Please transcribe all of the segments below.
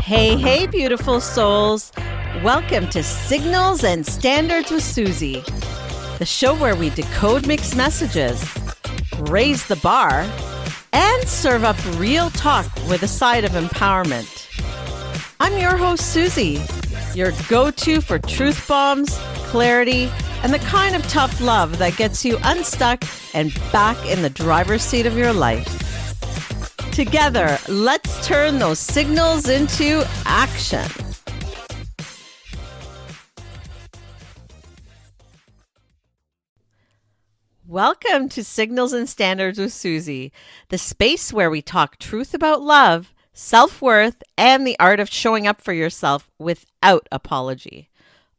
Hey, beautiful souls. Welcome to Signals and Standards with Suzie, the show where we decode mixed messages, raise the bar, and serve up real talk with a side of empowerment. I'm your host, Suzie, your go-to for truth bombs, clarity, and the kind of tough love that gets you unstuck and back in the driver's seat of your life. Together, let's turn those signals into action. Welcome to Signals and Standards with Suzie, the space where we talk truth about love, self-worth, and the art of showing up for yourself without apology.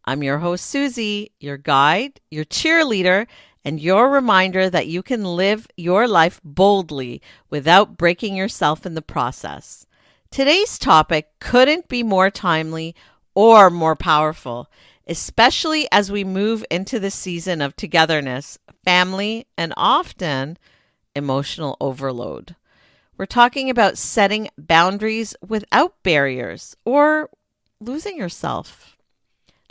I'm your host, Suzie, your guide, your cheerleader, and your reminder that you can live your life boldly without breaking yourself in the process. Today's topic couldn't be more timely or more powerful, especially as we move into the season of togetherness, family, and often emotional overload. We're talking about setting boundaries without barriers or losing yourself.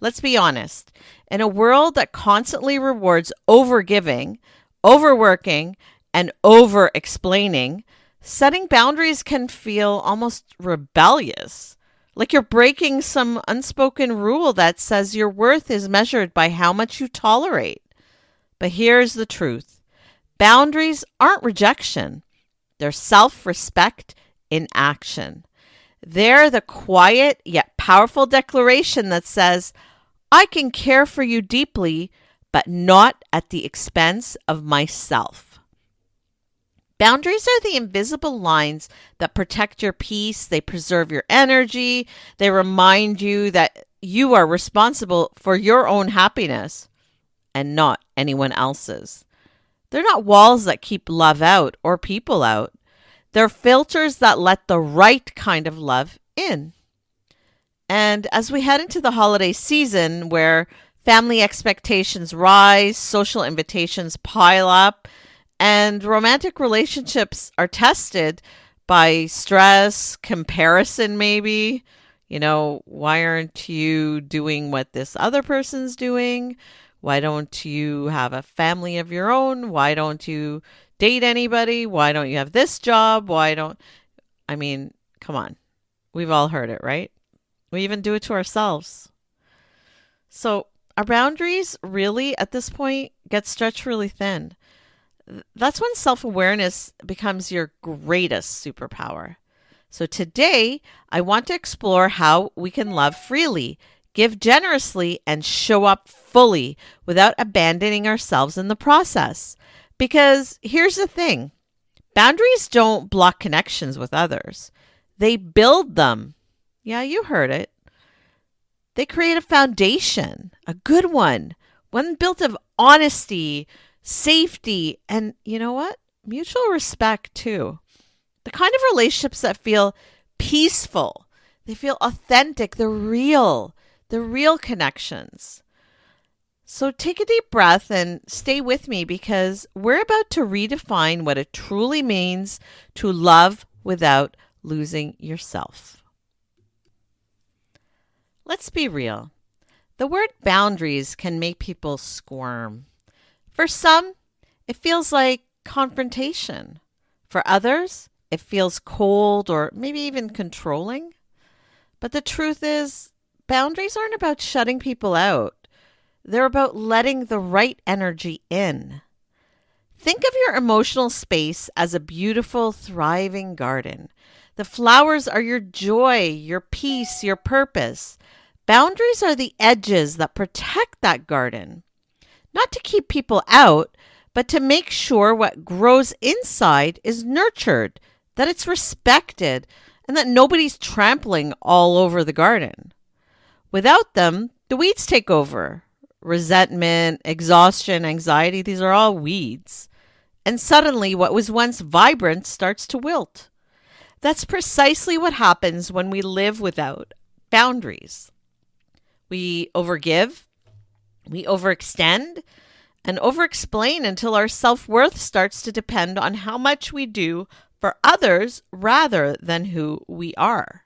Let's be honest. In a world that constantly rewards overgiving, overworking, and over-explaining, setting boundaries can feel almost rebellious. Like you're breaking some unspoken rule that says your worth is measured by how much you tolerate. But here's the truth. Boundaries aren't rejection. They're self-respect in action. They're the quiet yet powerful declaration that says, I can care for you deeply, but not at the expense of myself. Boundaries are the invisible lines that protect your peace. They preserve your energy. They remind you that you are responsible for your own happiness and not anyone else's. They're not walls that keep love out or people out. They're filters that let the right kind of love in. And as we head into the holiday season where family expectations rise, social invitations pile up, and romantic relationships are tested by stress, comparison maybe. Why aren't you doing what this other person's doing? Why don't you have a family of your own? Why don't you date anybody? Why don't you have this job? Come on. We've all heard it, right? We even do it to ourselves. So our boundaries really, at this point, get stretched really thin. That's when self-awareness becomes your greatest superpower. So today, I want to explore how we can love freely, give generously, and show up fully without abandoning ourselves in the process. Because here's the thing. Boundaries don't block connections with others. They build them. Yeah, you heard it. They create a foundation, a good one built of honesty, safety, and you know what? Mutual respect too. The kind of relationships that feel peaceful, they feel authentic, they're real connections. So take a deep breath and stay with me because we're about to redefine what it truly means to love without losing yourself. Let's be real. The word boundaries can make people squirm. For some, it feels like confrontation. For others, it feels cold or maybe even controlling. But the truth is, boundaries aren't about shutting people out. They're about letting the right energy in. Think of your emotional space as a beautiful, thriving garden. The flowers are your joy, your peace, your purpose. Boundaries are the edges that protect that garden. Not to keep people out, but to make sure what grows inside is nurtured, that it's respected, and that nobody's trampling all over the garden. Without them, the weeds take over. Resentment, exhaustion, anxiety, these are all weeds. And suddenly what was once vibrant starts to wilt. That's precisely what happens when we live without boundaries. We overgive, we overextend, and overexplain until our self-worth starts to depend on how much we do for others rather than who we are.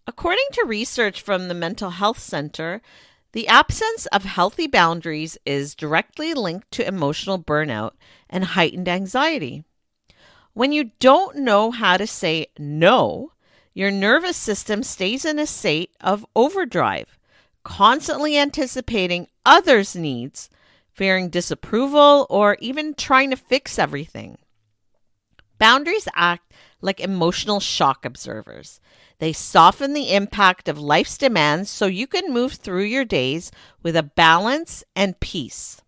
According to research from the Mental Health Center, the absence of healthy boundaries is directly linked to emotional burnout and heightened anxiety. When you don't know how to say no, your nervous system stays in a state of overdrive, constantly anticipating others' needs, fearing disapproval, or even trying to fix everything. Boundaries act like emotional shock absorbers. They soften the impact of life's demands so you can move through your days with a balance and peace.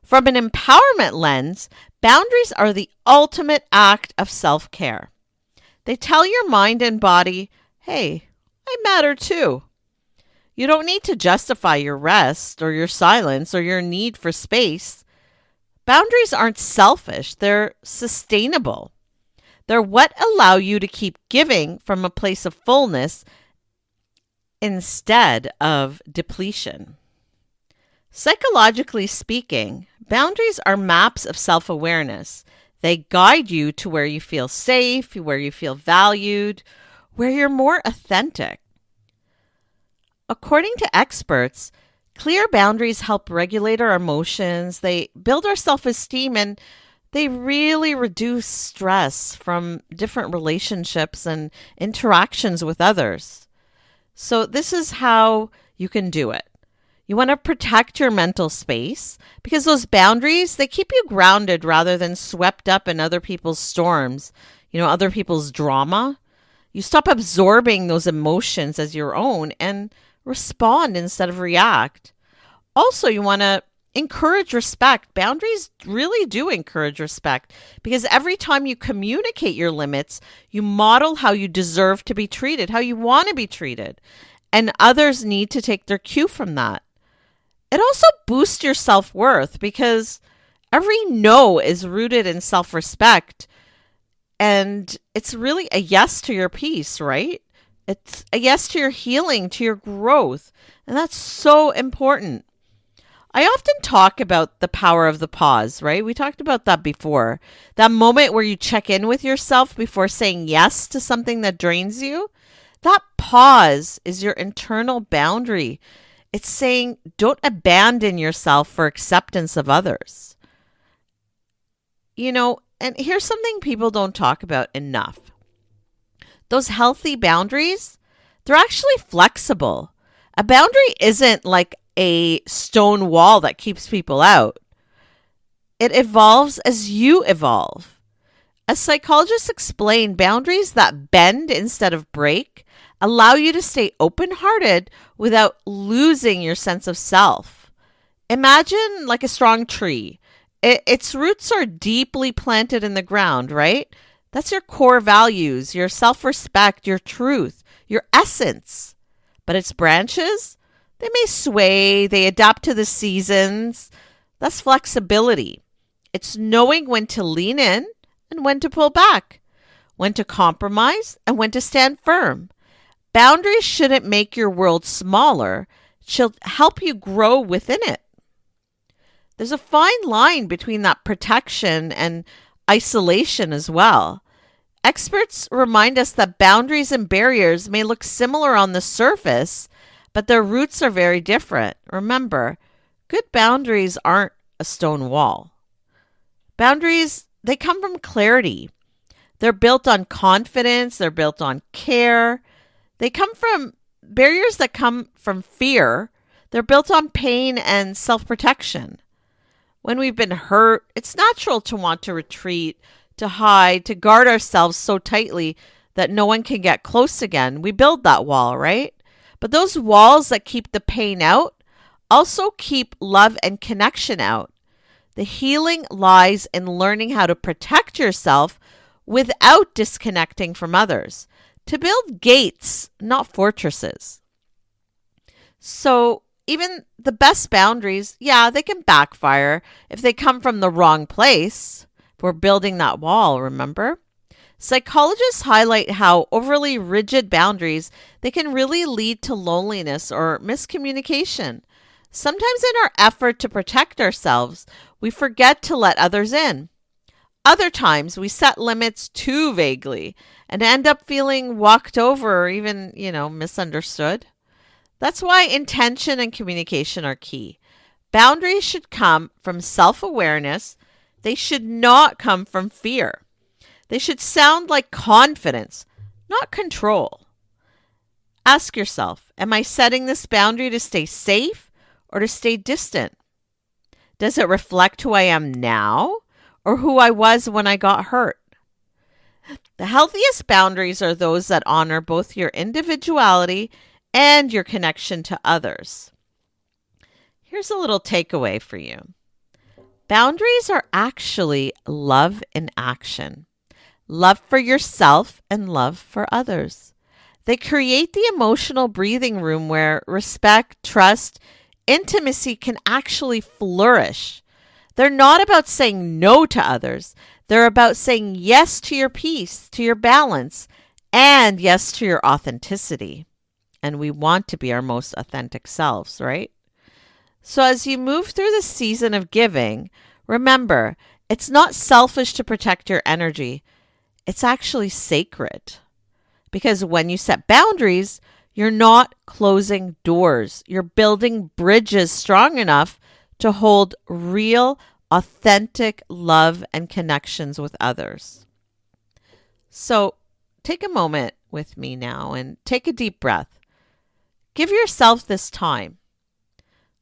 From an empowerment lens, boundaries are the ultimate act of self-care. They tell your mind and body, hey, I matter too. You don't need to justify your rest or your silence or your need for space. Boundaries aren't selfish, they're sustainable. They're what allow you to keep giving from a place of fullness instead of depletion. Psychologically speaking, boundaries are maps of self-awareness. They guide you to where you feel safe, where you feel valued, where you're more authentic. According to experts, clear boundaries help regulate our emotions, they build our self-esteem, and they really reduce stress from different relationships and interactions with others. So this is how you can do it. You want to protect your mental space because those boundaries, they keep you grounded rather than swept up in other people's storms, other people's drama. You stop absorbing those emotions as your own and respond instead of react. Also, you want to encourage respect. Boundaries really do encourage respect because every time you communicate your limits, you model how you deserve to be treated, how you want to be treated, and others need to take their cue from that. It also boosts your self-worth because every no is rooted in self-respect, and it's really a yes to your peace, right? It's a yes to your healing, to your growth, and that's so important. I often talk about the power of the pause, right? We talked about that before. That moment where you check in with yourself before saying yes to something that drains you. That pause is your internal boundary. It's saying don't abandon yourself for acceptance of others. And here's something people don't talk about enough. Those healthy boundaries, they're actually flexible. A boundary isn't like a stone wall that keeps people out. It evolves as you evolve. As psychologists explain, boundaries that bend instead of break allow you to stay open-hearted without losing your sense of self. Imagine like a strong tree. Its roots are deeply planted in the ground, right? That's your core values, your self-respect, your truth, your essence. But its branches, they may sway, they adapt to the seasons. That's flexibility. It's knowing when to lean in and when to pull back, when to compromise and when to stand firm. Boundaries shouldn't make your world smaller. It should help you grow within it. There's a fine line between that protection and isolation as well. Experts remind us that boundaries and barriers may look similar on the surface, but their roots are very different. Remember, good boundaries aren't a stone wall. Boundaries, they come from clarity. They're built on confidence. They're built on care. Barriers that come from fear. They're built on pain and self-protection. When we've been hurt, it's natural to want to retreat, to hide, to guard ourselves so tightly that no one can get close again. We build that wall, right? But those walls that keep the pain out also keep love and connection out. The healing lies in learning how to protect yourself without disconnecting from others. To build gates, not fortresses. So even the best boundaries, they can backfire if they come from the wrong place. If we're building that wall, remember? Psychologists highlight how overly rigid boundaries, they can really lead to loneliness or miscommunication. Sometimes in our effort to protect ourselves, we forget to let others in. Other times we set limits too vaguely and end up feeling walked over or even, misunderstood. That's why intention and communication are key. Boundaries should come from self awareness, they should not come from fear. They should sound like confidence, not control. Ask yourself, am I setting this boundary to stay safe or to stay distant? Does it reflect who I am now or who I was when I got hurt? The healthiest boundaries are those that honor both your individuality and your connection to others. Here's a little takeaway for you. Boundaries are actually love in action. Love for yourself and love for others. They create the emotional breathing room where respect, trust, intimacy can actually flourish. They're not about saying no to others. They're about saying yes to your peace, to your balance, and yes to your authenticity. And we want to be our most authentic selves, right? So as you move through the season of giving, remember, it's not selfish to protect your energy. It's actually sacred. Because when you set boundaries, you're not closing doors. You're building bridges strong enough to hold real, authentic love and connections with others. So take a moment with me now and take a deep breath. Give yourself this time.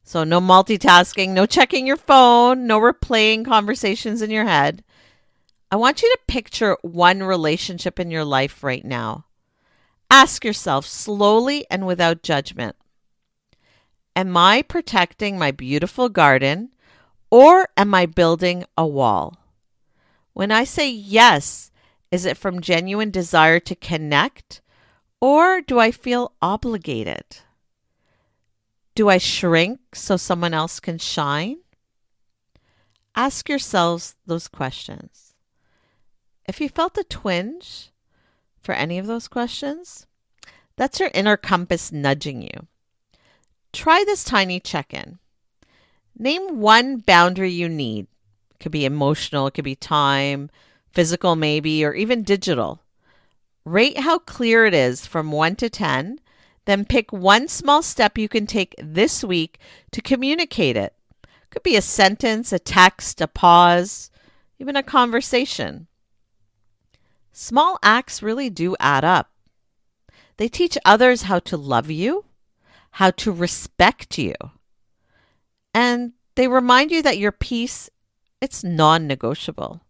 So no multitasking, no checking your phone, no replaying conversations in your head. I want you to picture one relationship in your life right now. Ask yourself slowly and without judgment, am I protecting my beautiful garden or am I building a wall? When I say yes, is it from genuine desire to connect or do I feel obligated? Do I shrink so someone else can shine? Ask yourselves those questions. If you felt a twinge for any of those questions, that's your inner compass nudging you. Try this tiny check-in. Name one boundary you need. It could be emotional, it could be time, physical maybe, or even digital. Rate how clear it is from 1 to 10. Then pick one small step you can take this week to communicate it. It could be a sentence, a text, a pause, even a conversation. Small acts really do add up. They teach others how to love you, how to respect you, and they remind you that your peace, it's non-negotiable.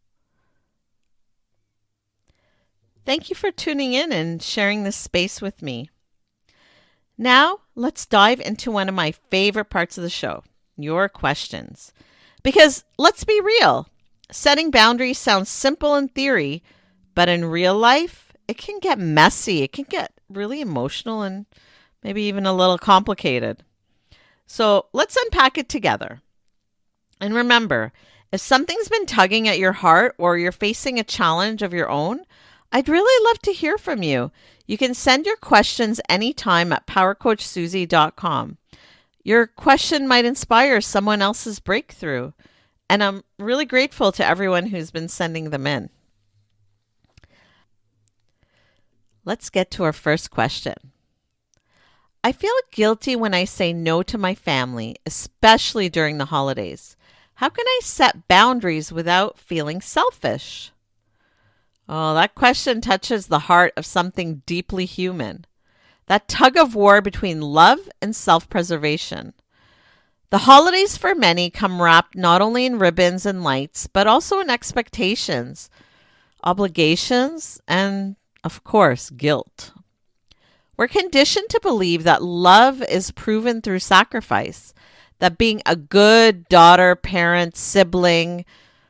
Thank you for tuning in and sharing this space with me. Now, let's dive into one of my favorite parts of the show, your questions. Because let's be real, setting boundaries sounds simple in theory, but in real life, it can get messy. It can get really emotional and maybe even a little complicated. So let's unpack it together. And remember, if something's been tugging at your heart or you're facing a challenge of your own, I'd really love to hear from you. You can send your questions anytime at powercoachsuzie.com. Your question might inspire someone else's breakthrough. And I'm really grateful to everyone who's been sending them in. Let's get to our first question. I feel guilty when I say no to my family, especially during the holidays. How can I set boundaries without feeling selfish? Oh, that question touches the heart of something deeply human. That tug of war between love and self-preservation. The holidays for many come wrapped not only in ribbons and lights, but also in expectations, obligations, and, of course, guilt. We're conditioned to believe that love is proven through sacrifice, that being a good daughter, parent, sibling,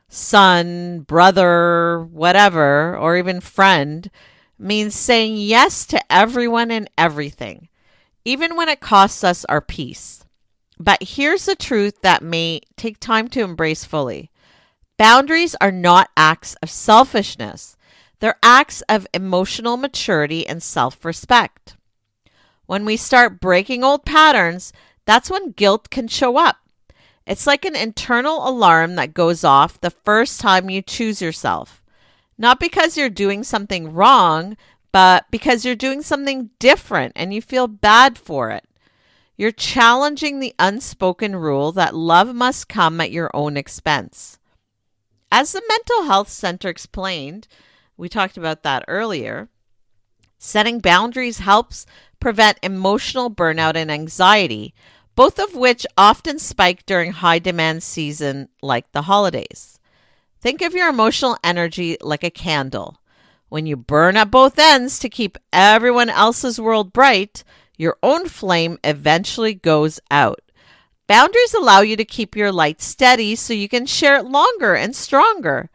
son, brother, whatever, or even friend means saying yes to everyone and everything, even when it costs us our peace. But here's the truth that may take time to embrace fully. Boundaries are not acts of selfishness. They're acts of emotional maturity and self-respect. When we start breaking old patterns, that's when guilt can show up. It's like an internal alarm that goes off the first time you choose yourself. Not because you're doing something wrong, but because you're doing something different and you feel bad for it. You're challenging the unspoken rule that love must come at your own expense. As the Mental Health Center explained, we talked about that earlier, setting boundaries helps prevent emotional burnout and anxiety, both of which often spike during high demand season like the holidays. Think of your emotional energy like a candle. When you burn at both ends to keep everyone else's world bright, your own flame eventually goes out. Boundaries allow you to keep your light steady so you can share it longer and stronger.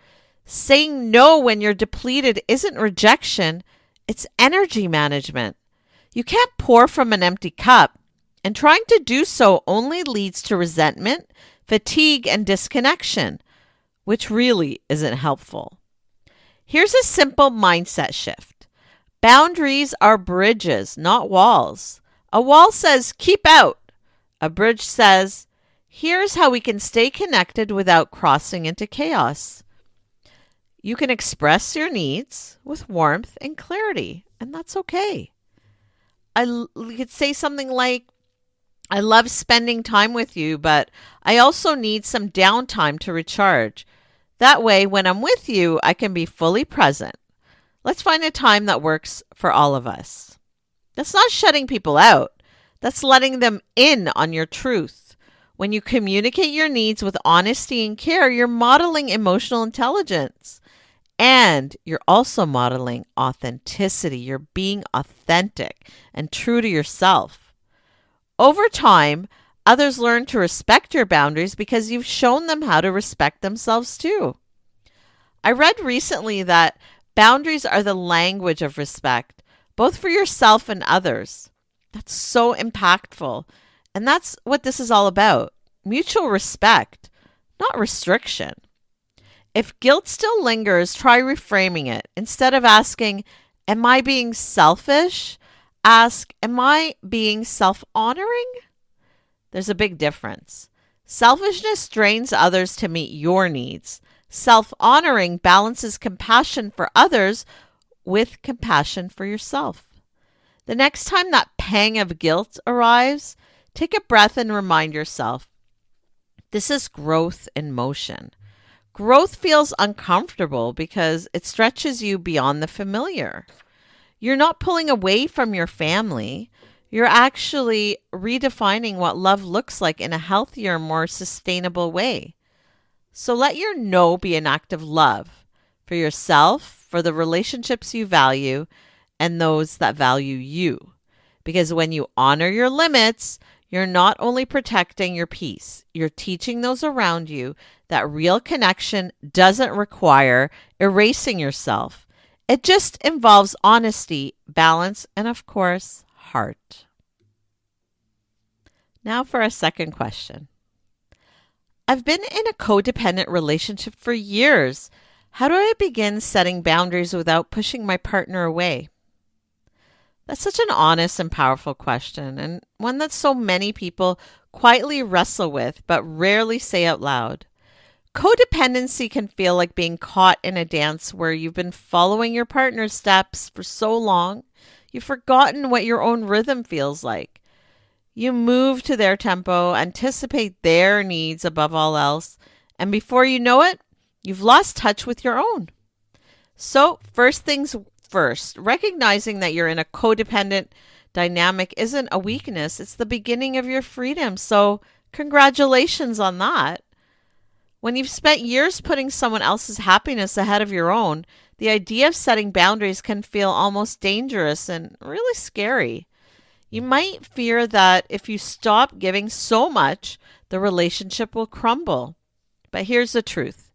Saying no when you're depleted isn't rejection, it's energy management. You can't pour from an empty cup, and trying to do so only leads to resentment, fatigue, and disconnection, which really isn't helpful. Here's a simple mindset shift. Boundaries are bridges, not walls. A wall says, keep out. A bridge says, here's how we can stay connected without crossing into chaos. You can express your needs with warmth and clarity, and that's okay. You could say something like, I love spending time with you, but I also need some downtime to recharge. That way, when I'm with you, I can be fully present. Let's find a time that works for all of us. That's not shutting people out. That's letting them in on your truth. When you communicate your needs with honesty and care, you're modeling emotional intelligence. And you're also modeling authenticity. You're being authentic and true to yourself. Over time, others learn to respect your boundaries because you've shown them how to respect themselves too. I read recently that boundaries are the language of respect, both for yourself and others. That's so impactful. And that's what this is all about. Mutual respect, not restriction. If guilt still lingers, try reframing it. Instead of asking, am I being selfish? Ask, am I being self-honoring? There's a big difference. Selfishness drains others to meet your needs. Self-honoring balances compassion for others with compassion for yourself. The next time that pang of guilt arrives, take a breath and remind yourself, this is growth in motion. Growth feels uncomfortable because it stretches you beyond the familiar. You're not pulling away from your family. You're actually redefining what love looks like in a healthier, more sustainable way. So let your no be an act of love for yourself, for the relationships you value, and those that value you. Because when you honor your limits, you're not only protecting your peace, you're teaching those around you that real connection doesn't require erasing yourself. It just involves honesty, balance, and of course, heart. Now for a second question. I've been in a codependent relationship for years. How do I begin setting boundaries without pushing my partner away? That's such an honest and powerful question, and one that so many people quietly wrestle with but rarely say out loud. Codependency can feel like being caught in a dance where you've been following your partner's steps for so long, you've forgotten what your own rhythm feels like. You move to their tempo, anticipate their needs above all else, and before you know it, you've lost touch with your own. So, first things first, recognizing that you're in a codependent dynamic isn't a weakness, it's the beginning of your freedom. So, congratulations on that. When you've spent years putting someone else's happiness ahead of your own, the idea of setting boundaries can feel almost dangerous and really scary. You might fear that if you stop giving so much, the relationship will crumble. But here's the truth.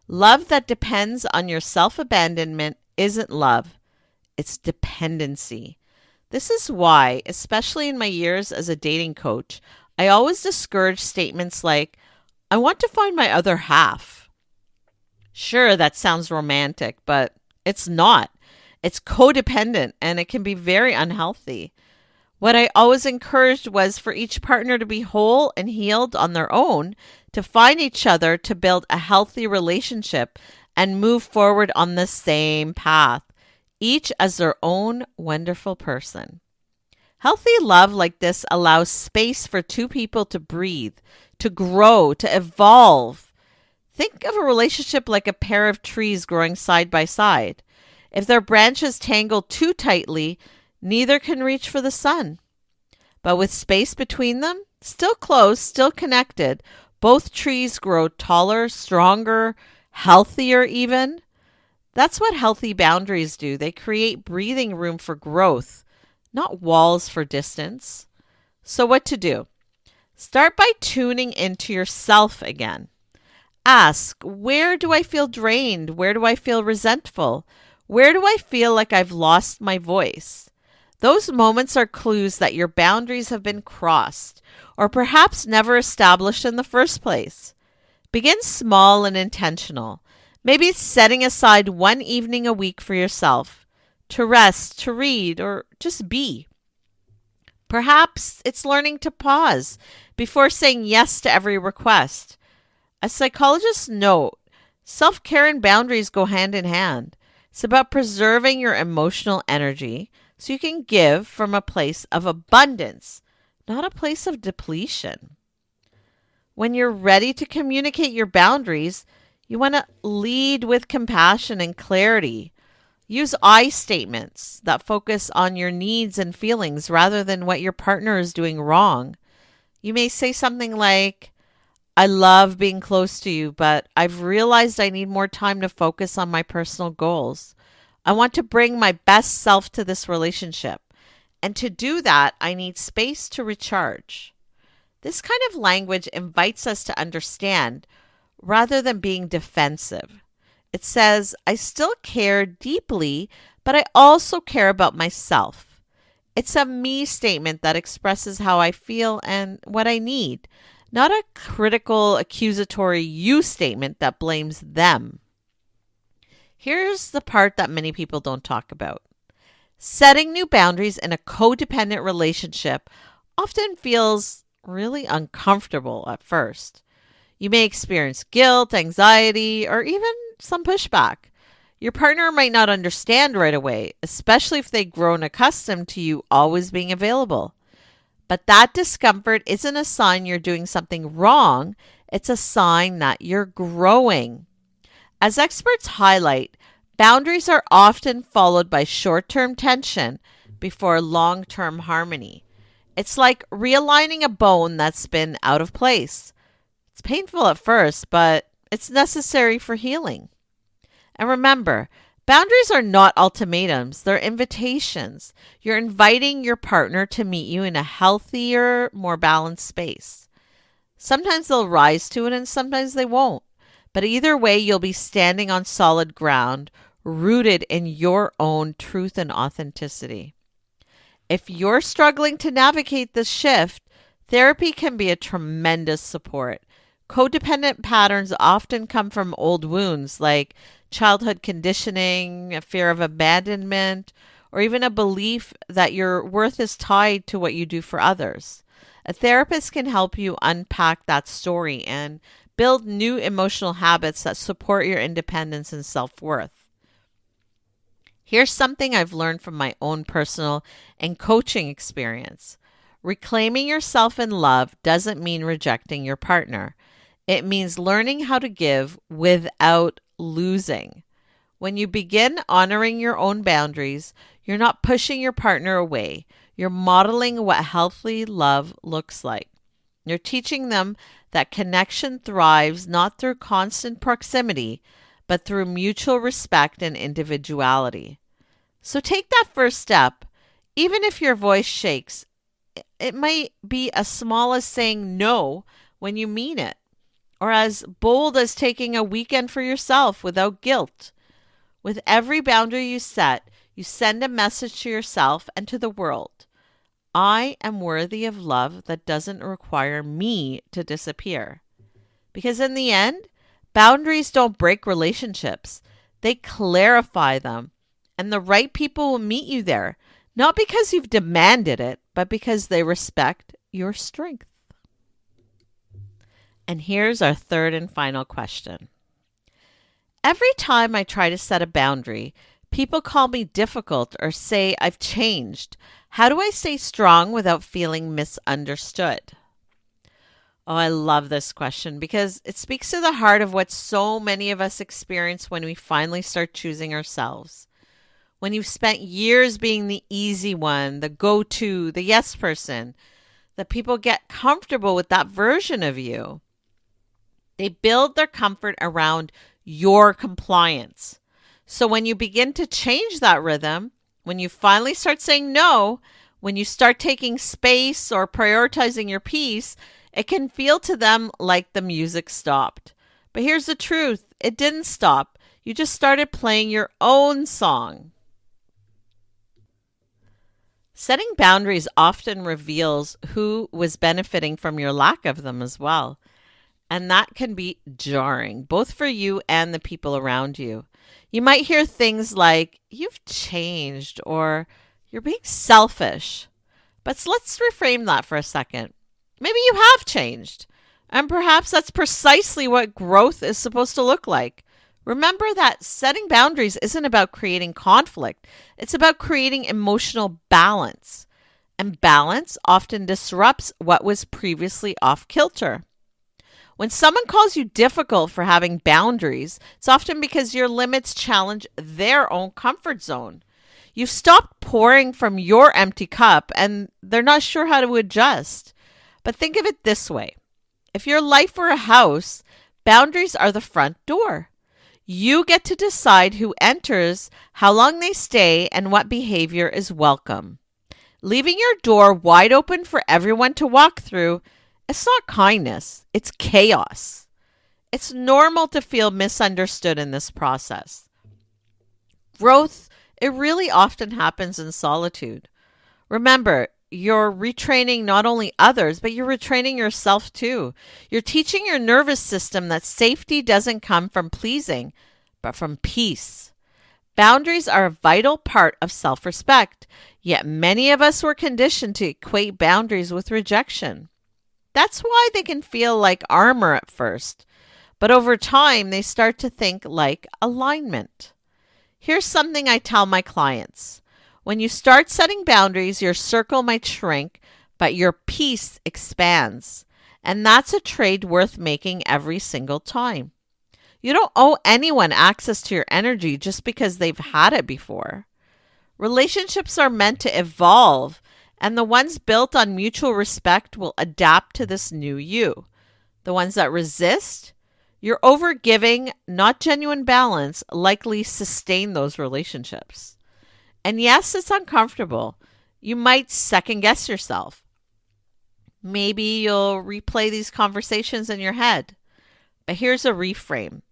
Love that depends on your self-abandonment isn't love. It's dependency. This is why, especially in my years as a dating coach, I always discourage statements like, I want to find my other half. Sure, that sounds romantic, but it's not. It's codependent and it can be very unhealthy. What I always encouraged was for each partner to be whole and healed on their own, to find each other, to build a healthy relationship and move forward on the same path, each as their own wonderful person. Healthy love like this allows space for two people to breathe, to grow, to evolve. Think of a relationship like a pair of trees growing side by side. If their branches tangle too tightly, neither can reach for the sun. But with space between them, still close, still connected, both trees grow taller, stronger, healthier even. That's what healthy boundaries do. They create breathing room for growth, not walls for distance. So, what to do? Start by tuning into yourself again. Ask, where do I feel drained? Where do I feel resentful? Where do I feel like I've lost my voice? Those moments are clues that your boundaries have been crossed, or perhaps never established in the first place. Begin small and intentional. Maybe it's setting aside one evening a week for yourself, to rest, to read, or just be. Perhaps it's learning to pause before saying yes to every request. As psychologists note, self-care and boundaries go hand in hand. It's about preserving your emotional energy so you can give from a place of abundance, not a place of depletion. When you're ready to communicate your boundaries, you want to lead with compassion and clarity. Use I statements that focus on your needs and feelings rather than what your partner is doing wrong. You may say something like, I love being close to you, but I've realized I need more time to focus on my personal goals. I want to bring my best self to this relationship. And to do that, I need space to recharge. This kind of language invites us to understand rather than being defensive. It says, I still care deeply, but I also care about myself. It's a me statement that expresses how I feel and what I need, not a critical, accusatory you statement that blames them. Here's the part that many people don't talk about. Setting new boundaries in a codependent relationship often feels really uncomfortable at first. You may experience guilt, anxiety, or even some pushback. Your partner might not understand right away, especially if they've grown accustomed to you always being available. But that discomfort isn't a sign you're doing something wrong. It's a sign that you're growing. As experts highlight, boundaries are often followed by short-term tension before long-term harmony. It's like realigning a bone that's been out of place. It's painful at first, but it's necessary for healing. And remember, boundaries are not ultimatums, they're invitations. You're inviting your partner to meet you in a healthier, more balanced space. Sometimes they'll rise to it and sometimes they won't. But either way, you'll be standing on solid ground, rooted in your own truth and authenticity. If you're struggling to navigate this shift, therapy can be a tremendous support. Codependent patterns often come from old wounds like childhood conditioning, a fear of abandonment, or even a belief that your worth is tied to what you do for others. A therapist can help you unpack that story and build new emotional habits that support your independence and self-worth. Here's something I've learned from my own personal and coaching experience. Reclaiming yourself in love doesn't mean rejecting your partner. It means learning how to give without losing. When you begin honoring your own boundaries, you're not pushing your partner away. You're modeling what healthy love looks like. You're teaching them that connection thrives not through constant proximity, but through mutual respect and individuality. So take that first step. Even if your voice shakes, it might be as small as saying no when you mean it, or as bold as taking a weekend for yourself without guilt. With every boundary you set, you send a message to yourself and to the world. I am worthy of love that doesn't require me to disappear. Because in the end, boundaries don't break relationships. They clarify them. And the right people will meet you there, not because you've demanded it, but because they respect your strength. And here's our third and final question. Every time I try to set a boundary, people call me difficult or say I've changed. How do I stay strong without feeling misunderstood? Oh, I love this question because it speaks to the heart of what so many of us experience when we finally start choosing ourselves. When you've spent years being the easy one, the go-to, the yes person, that people get comfortable with that version of you. They build their comfort around your compliance. So when you begin to change that rhythm, when you finally start saying no, when you start taking space or prioritizing your peace, it can feel to them like the music stopped. But here's the truth. It didn't stop. You just started playing your own song. Setting boundaries often reveals who was benefiting from your lack of them as well. And that can be jarring, both for you and the people around you. You might hear things like, "You've changed," or "You're being selfish." But let's reframe that for a second. Maybe you have changed. And perhaps that's precisely what growth is supposed to look like. Remember that setting boundaries isn't about creating conflict. It's about creating emotional balance. And balance often disrupts what was previously off kilter. When someone calls you difficult for having boundaries, it's often because your limits challenge their own comfort zone. You've stopped pouring from your empty cup and they're not sure how to adjust. But think of it this way. If your life were a house, boundaries are the front door. You get to decide who enters, how long they stay, and what behavior is welcome. Leaving your door wide open for everyone to walk through, it's not kindness, it's chaos. It's normal to feel misunderstood in this process. Growth, it really often happens in solitude. Remember, you're retraining not only others, but you're retraining yourself too. You're teaching your nervous system that safety doesn't come from pleasing, but from peace. Boundaries are a vital part of self-respect, yet many of us were conditioned to equate boundaries with rejection. That's why they can feel like armor at first, but over time they start to think like alignment. Here's something I tell my clients. When you start setting boundaries, your circle might shrink, but your peace expands. And that's a trade worth making every single time. You don't owe anyone access to your energy just because they've had it before. Relationships are meant to evolve, and the ones built on mutual respect will adapt to this new you. The ones that resist, your overgiving, not genuine balance, likely sustain those relationships. And yes, it's uncomfortable. You might second guess yourself. Maybe you'll replay these conversations in your head. But here's a reframe.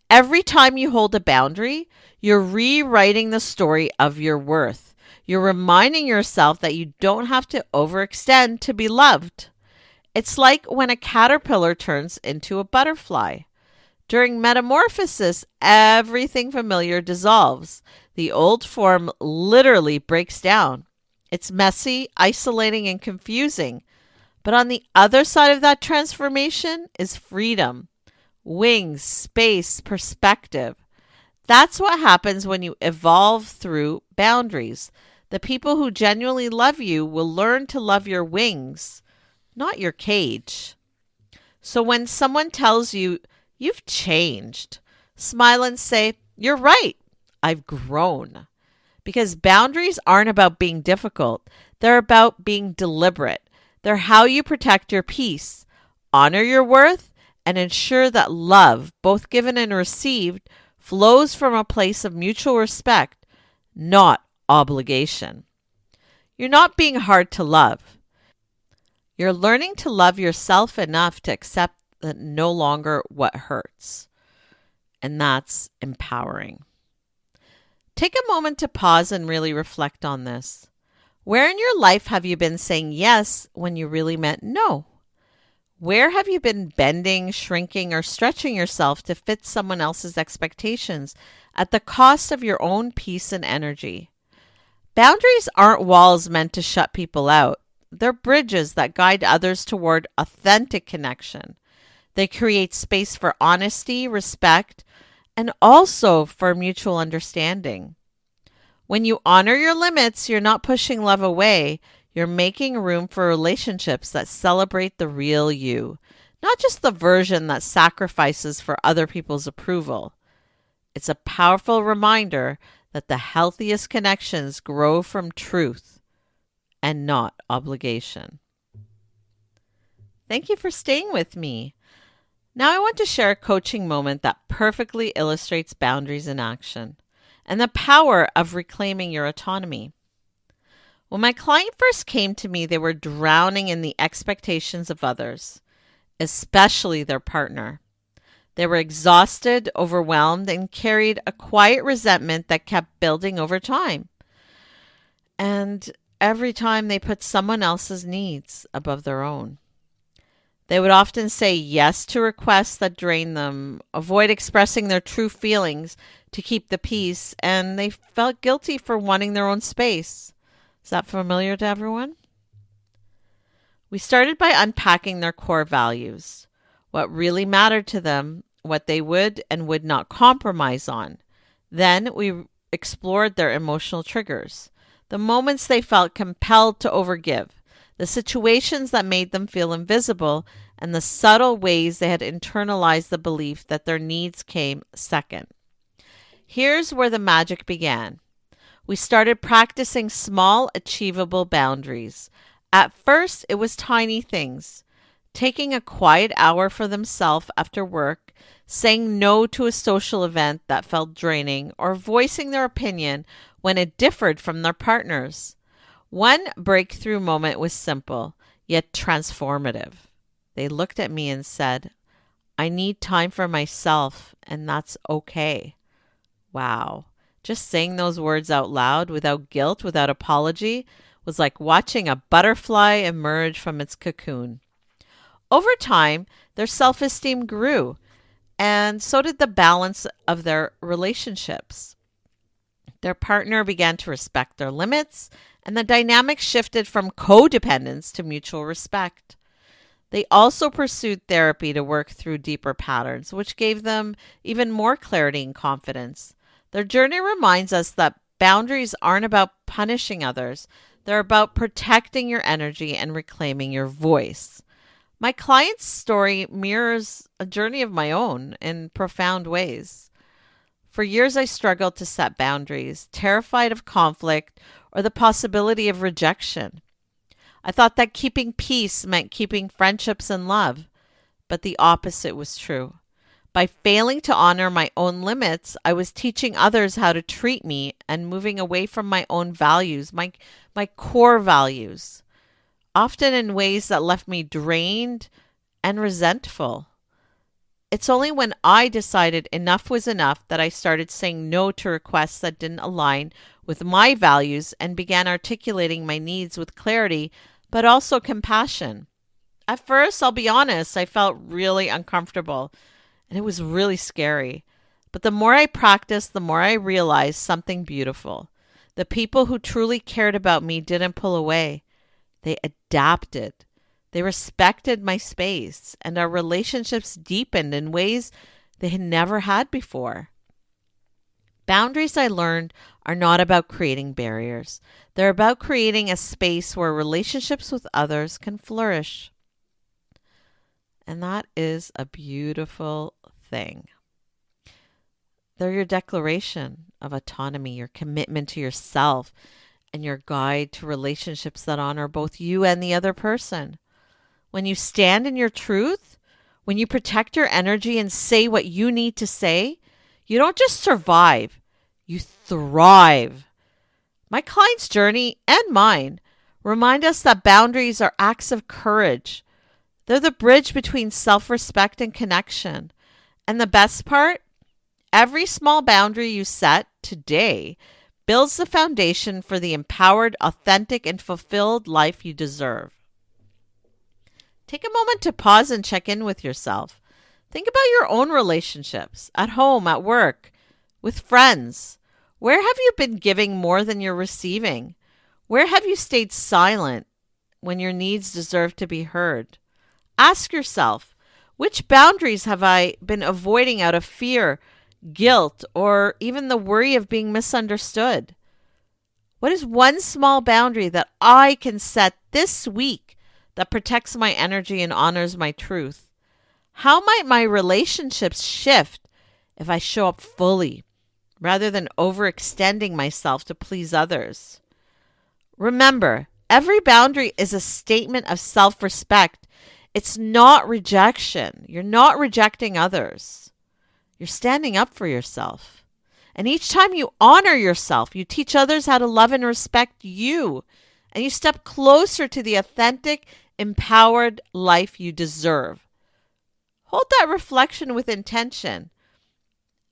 Every time you hold a boundary, you're rewriting the story of your worth. You're reminding yourself that you don't have to overextend to be loved. It's like when a caterpillar turns into a butterfly. During metamorphosis, everything familiar dissolves. The old form literally breaks down. It's messy, isolating, and confusing. But on the other side of that transformation is freedom, wings, space, perspective. That's what happens when you evolve through boundaries. The people who genuinely love you will learn to love your wings, not your cage. So when someone tells you, "You've changed," smile and say, "You're right. I've grown." Because boundaries aren't about being difficult. They're about being deliberate. They're how you protect your peace, honor your worth, and ensure that love, both given and received, flows from a place of mutual respect, not obligation. You're not being hard to love. You're learning to love yourself enough to accept that no longer what hurts. And that's empowering. Take a moment to pause and really reflect on this. Where in your life have you been saying yes when you really meant no? Where have you been bending, shrinking, or stretching yourself to fit someone else's expectations at the cost of your own peace and energy? Boundaries aren't walls meant to shut people out. They're bridges that guide others toward authentic connection. They create space for honesty, respect, and also for mutual understanding. When you honor your limits, you're not pushing love away. You're making room for relationships that celebrate the real you, not just the version that sacrifices for other people's approval. It's a powerful reminder that the healthiest connections grow from truth and not obligation. Thank you for staying with me. Now I want to share a coaching moment that perfectly illustrates boundaries in action and the power of reclaiming your autonomy. When my client first came to me, they were drowning in the expectations of others, especially their partner. They were exhausted, overwhelmed, and carried a quiet resentment that kept building over time. And every time they put someone else's needs above their own. They would often say yes to requests that drained them, avoid expressing their true feelings to keep the peace, and they felt guilty for wanting their own space. Is that familiar to everyone? We started by unpacking their core values, what really mattered to them, what they would and would not compromise on. Then we explored their emotional triggers, the moments they felt compelled to overgive, the situations that made them feel invisible, and the subtle ways they had internalized the belief that their needs came second. Here's where the magic began. We started practicing small, achievable boundaries. At first, it was tiny things. Taking a quiet hour for themselves after work, saying no to a social event that felt draining, or voicing their opinion when it differed from their partner's. One breakthrough moment was simple, yet transformative. They looked at me and said, "I need time for myself, and that's okay." Wow. Just saying those words out loud without guilt, without apology, was like watching a butterfly emerge from its cocoon. Over time, their self-esteem grew, and so did the balance of their relationships. Their partner began to respect their limits, and the dynamic shifted from codependence to mutual respect. They also pursued therapy to work through deeper patterns, which gave them even more clarity and confidence. Their journey reminds us that boundaries aren't about punishing others. They're about protecting your energy and reclaiming your voice. My client's story mirrors a journey of my own in profound ways. For years, I struggled to set boundaries, terrified of conflict or the possibility of rejection. I thought that keeping peace meant keeping friendships and love, but the opposite was true. By failing to honor my own limits, I was teaching others how to treat me and moving away from my own values, my core values, often in ways that left me drained and resentful. It's only when I decided enough was enough that I started saying no to requests that didn't align with my values and began articulating my needs with clarity, but also compassion. At first, I'll be honest, I felt really uncomfortable and it was really scary. But the more I practiced, the more I realized something beautiful. The people who truly cared about me didn't pull away. They adapted. They respected my space, and our relationships deepened in ways they had never had before. Boundaries, I learned, are not about creating barriers. They're about creating a space where relationships with others can flourish. And that is a beautiful thing. They're your declaration of autonomy, your commitment to yourself, and your guide to relationships that honor both you and the other person. When you stand in your truth, when you protect your energy and say what you need to say, you don't just survive, you thrive. My client's journey and mine remind us that boundaries are acts of courage. They're the bridge between self-respect and connection. And the best part, every small boundary you set today builds the foundation for the empowered, authentic, and fulfilled life you deserve. Take a moment to pause and check in with yourself. Think about your own relationships, at home, at work, with friends. Where have you been giving more than you're receiving? Where have you stayed silent when your needs deserve to be heard? Ask yourself, which boundaries have I been avoiding out of fear, guilt, or even the worry of being misunderstood? What is one small boundary that I can set this week that protects my energy and honors my truth? How might my relationships shift if I show up fully rather than overextending myself to please others? Remember, every boundary is a statement of self-respect. It's not rejection. You're not rejecting others. You're standing up for yourself. And each time you honor yourself, you teach others how to love and respect you. And you step closer to the authentic, empowered life you deserve. Hold that reflection with intention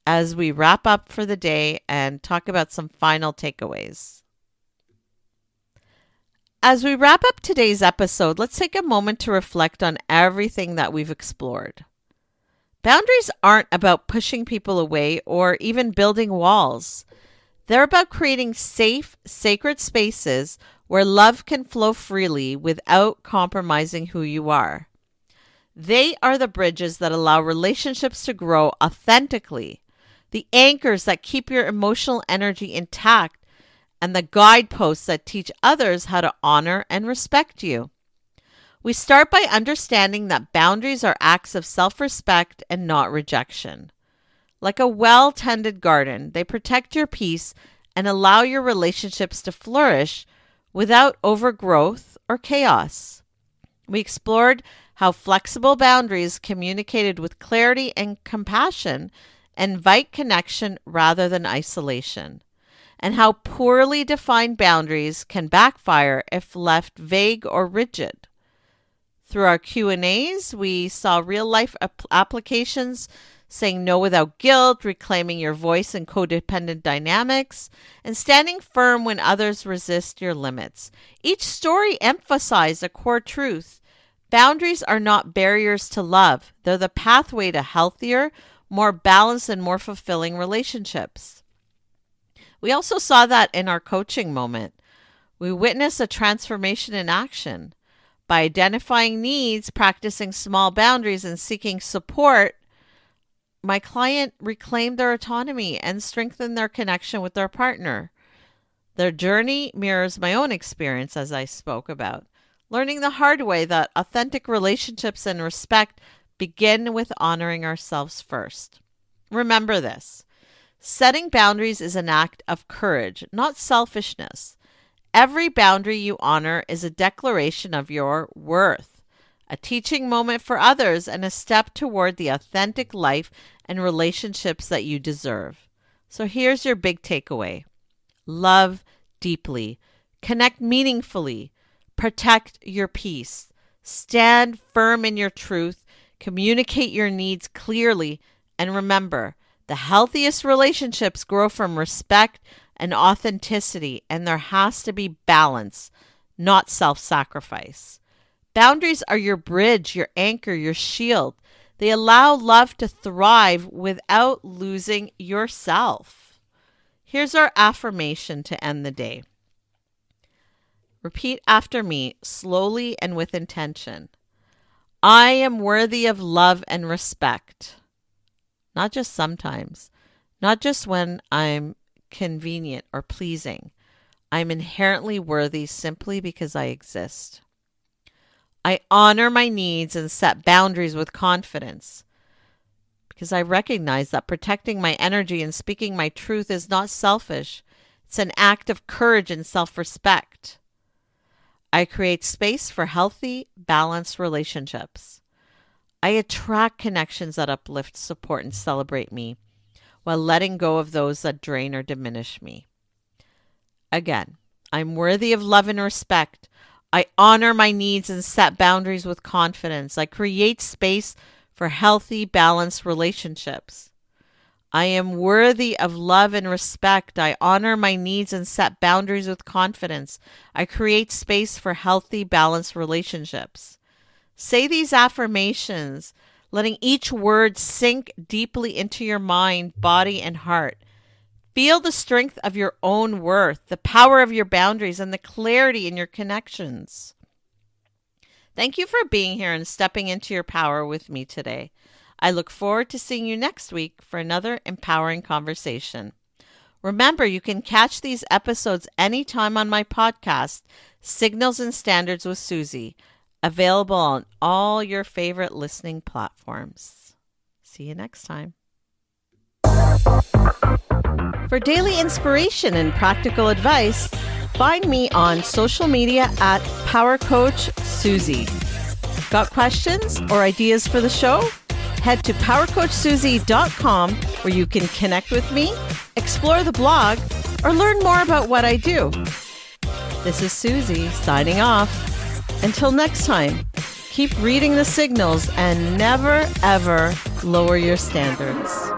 as we wrap up for the day and talk about some final takeaways. As we wrap up today's episode, let's take a moment to reflect on everything that we've explored. Boundaries aren't about pushing people away or even building walls. They're about creating safe, sacred spaces where love can flow freely without compromising who you are. They are the bridges that allow relationships to grow authentically, the anchors that keep your emotional energy intact, and the guideposts that teach others how to honor and respect you. We start by understanding that boundaries are acts of self-respect and not rejection. Like a well-tended garden, they protect your peace and allow your relationships to flourish without overgrowth or chaos. We explored how flexible boundaries communicated with clarity and compassion invite connection rather than isolation, and how poorly defined boundaries can backfire if left vague or rigid. Through our Q&As, we saw real-life applications, saying no without guilt, reclaiming your voice in codependent dynamics, and standing firm when others resist your limits. Each story emphasized a core truth. Boundaries are not barriers to love. They're the pathway to healthier, more balanced, and more fulfilling relationships. We also saw that in our coaching moment. We witnessed a transformation in action. By identifying needs, practicing small boundaries, and seeking support, my client reclaimed their autonomy and strengthened their connection with their partner. Their journey mirrors my own experience, as I spoke about, learning the hard way that authentic relationships and respect begin with honoring ourselves first. Remember this: setting boundaries is an act of courage, not selfishness. Every boundary you honor is a declaration of your worth, a teaching moment for others, and a step toward the authentic life and relationships that you deserve. So here's your big takeaway. Love deeply, connect meaningfully, protect your peace, stand firm in your truth, communicate your needs clearly, and remember, the healthiest relationships grow from respect and authenticity, and there has to be balance, not self-sacrifice. Boundaries are your bridge, your anchor, your shield. They allow love to thrive without losing yourself. Here's our affirmation to end the day. Repeat after me, slowly and with intention. I am worthy of love and respect. Not just sometimes, not just when I'm convenient or pleasing. I'm inherently worthy simply because I exist. I honor my needs and set boundaries with confidence because I recognize that protecting my energy and speaking my truth is not selfish. It's an act of courage and self-respect. I create space for healthy, balanced relationships. I attract connections that uplift, support, and celebrate me, while letting go of those that drain or diminish me. Again, I'm worthy of love and respect. I honor my needs and set boundaries with confidence. I create space for healthy, balanced relationships. I am worthy of love and respect. I honor my needs and set boundaries with confidence. I create space for healthy, balanced relationships. Say these affirmations, letting each word sink deeply into your mind, body, and heart. Feel the strength of your own worth, the power of your boundaries, and the clarity in your connections. Thank you for being here and stepping into your power with me today. I look forward to seeing you next week for another empowering conversation. Remember, you can catch these episodes anytime on my podcast, Signals and Standards with Suzie, available on all your favorite listening platforms. See you next time. For daily inspiration and practical advice, find me on social media at Power Coach Suzie. Got questions or ideas for the show? Head to powercoachsuzie.com where you can connect with me, explore the blog, or learn more about what I do. This is Suzie signing off. Until next time, keep reading the signals and never, ever lower your standards.